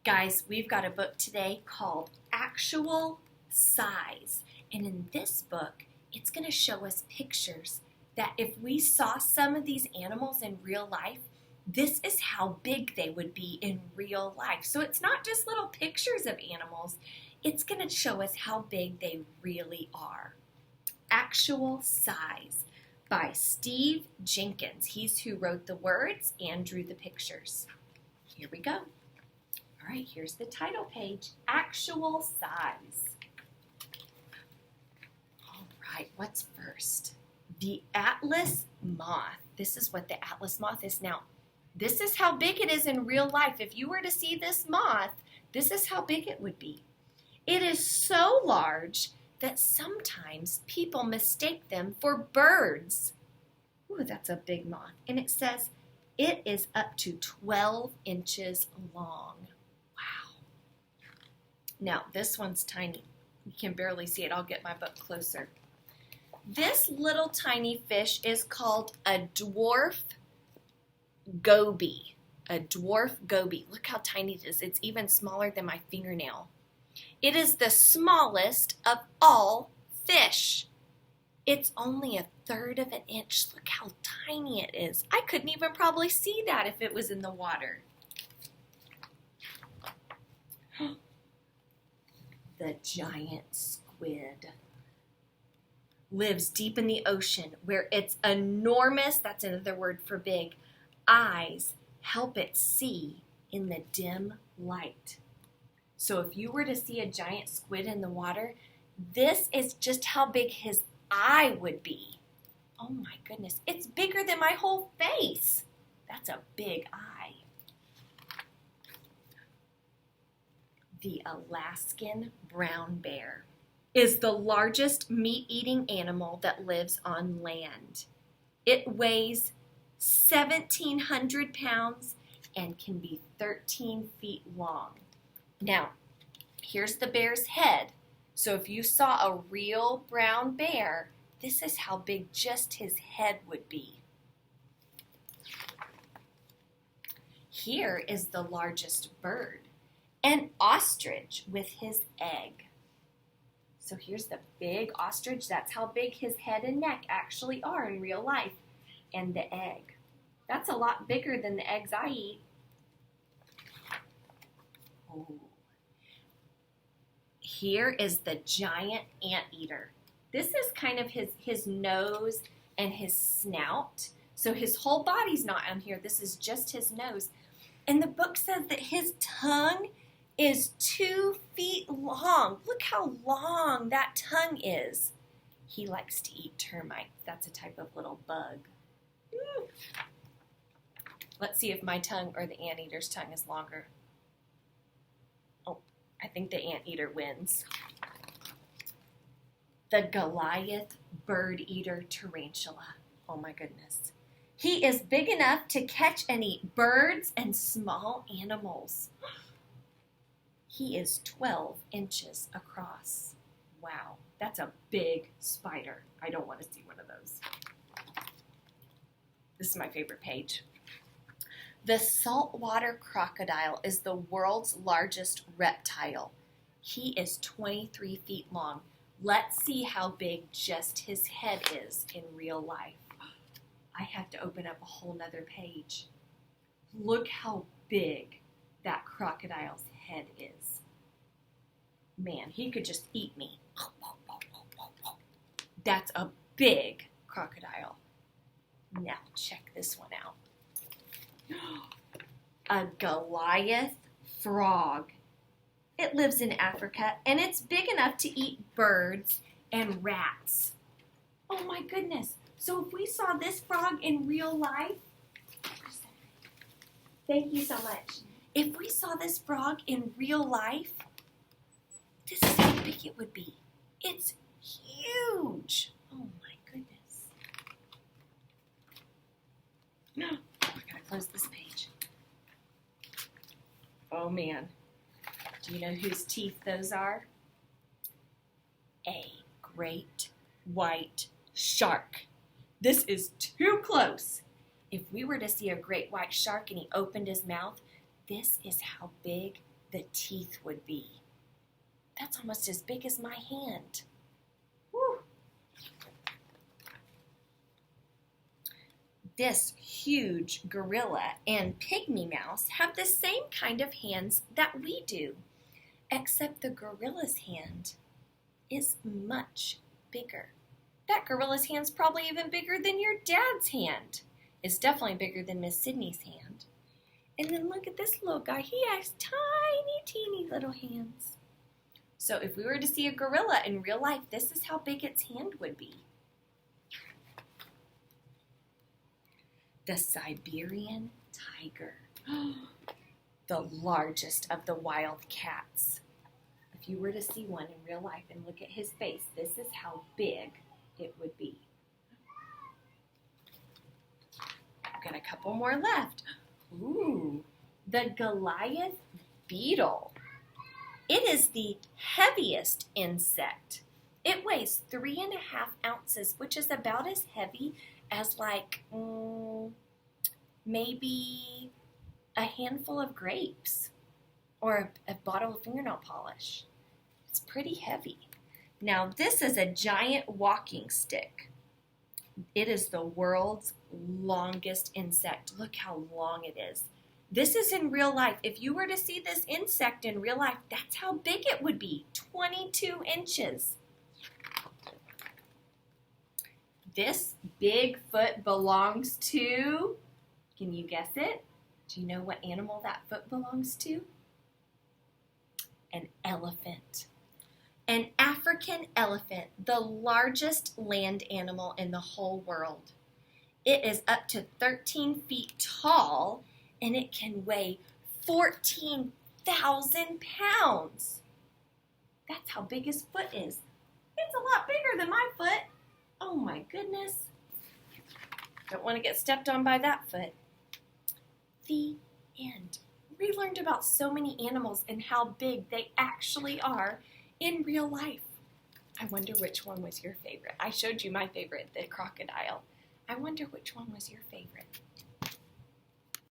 Guys, we've got a book today called Actual Size. And in this book, it's going to show us pictures that if we saw some of these animals in real life, this is how big they would be in real life. So it's not just little pictures of animals. It's going to show us how big they really are. Actual Size by Steve Jenkins. He's who wrote the words and drew the pictures. Here we go. All right, here's the title page, Actual Size. All right, what's first? The Atlas moth. This is what the Atlas moth is. Now, this is how big it is in real life. If you were to see this moth, this is how big it would be. It is so large that sometimes people mistake them for birds. Ooh, that's a big moth. And it says it is up to 12 inches long. Wow. Now, this one's tiny. You can barely see it. I'll get my book closer. This little tiny fish is called a Dwarf Gobi. A Dwarf Gobi. Look how tiny it is. It's even smaller than my fingernail. It is the smallest of all fish. It's only 1/3 of an inch. Look how tiny it is. I couldn't even probably see that if it was in the water. The giant squid lives deep in the ocean where its enormous, that's another word for big, eyes help it see in the dim light. So if you were to see a giant squid in the water, this is just how big his eye would be. Oh my goodness, it's bigger than my whole face. That's a big eye. The Alaskan brown bear is the largest meat-eating animal that lives on land. It weighs 1,700 pounds and can be 13 feet long. Now, here's the bear's head. So if you saw a real brown bear, this is how big just his head would be. Here is the largest bird, an ostrich with his egg. So here's the big ostrich. That's how big his head and neck actually are in real life. And the egg. That's a lot bigger than the eggs I eat. Oh. Here is the giant anteater. This is kind of his nose and his snout. So his whole body's not on here. This is just his nose. And the book says that his tongue is 2 feet long. Look how long that tongue is. He likes to eat termites. That's a type of little bug. Let's see if my tongue or the anteater's tongue is longer. Oh, I think the anteater wins. The Goliath bird-eater tarantula. Oh my goodness. He is big enough to catch and eat birds and small animals. He is 12 inches across. Wow, that's a big spider. I don't want to see one of those. This is my favorite page. The Saltwater Crocodile is the world's largest reptile. He is 23 feet long. Let's see how big just his head is in real life. I have to open up a whole nother page. Look how big that crocodile's head is. Man, he could just eat me. That's a big crocodile. Now check this one out. A Goliath frog. It lives in Africa and it's big enough to eat birds and rats. Oh my goodness. So if we saw this frog in real life, thank you so much. If we saw this frog in real life, this is how big it would be. It's huge. Oh my goodness. No, I gotta close this page. Oh man. Do you know whose teeth those are? A great white shark. This is too close. If we were to see a great white shark and he opened his mouth, this is how big the teeth would be. That's almost as big as my hand. Woo. This huge gorilla and pygmy mouse have the same kind of hands that we do, except the gorilla's hand is much bigger. That gorilla's hand's probably even bigger than your dad's hand. It's definitely bigger than Miss Sydney's hand. And then look at this little guy. He has tiny, teeny little hands. So if we were to see a gorilla in real life, this is how big its hand would be. The Siberian tiger, the largest of the wild cats. If you were to see one in real life and look at his face, this is how big it would be. I've got a couple more left. Ooh, the Goliath Beetle. It is the heaviest insect. It weighs 3.5 ounces, which is about as heavy as maybe a handful of grapes or a bottle of fingernail polish. It's pretty heavy. Now, this is a giant walking stick. It is the world's longest insect. Look how long it is. This is in real life. If you were to see this insect in real life, that's how big it would be, 22 inches. This big foot belongs to, can you guess it? Do you know what animal that foot belongs to? An elephant. An African elephant, the largest land animal in the whole world. It is up to 13 feet tall, and it can weigh 14,000 pounds. That's how big his foot is. It's a lot bigger than my foot. Oh my goodness. Don't want to get stepped on by that foot. The end. We learned about so many animals and how big they actually are in real life. I wonder which one was your favorite. I showed you my favorite, the crocodile. I wonder which one was your favorite.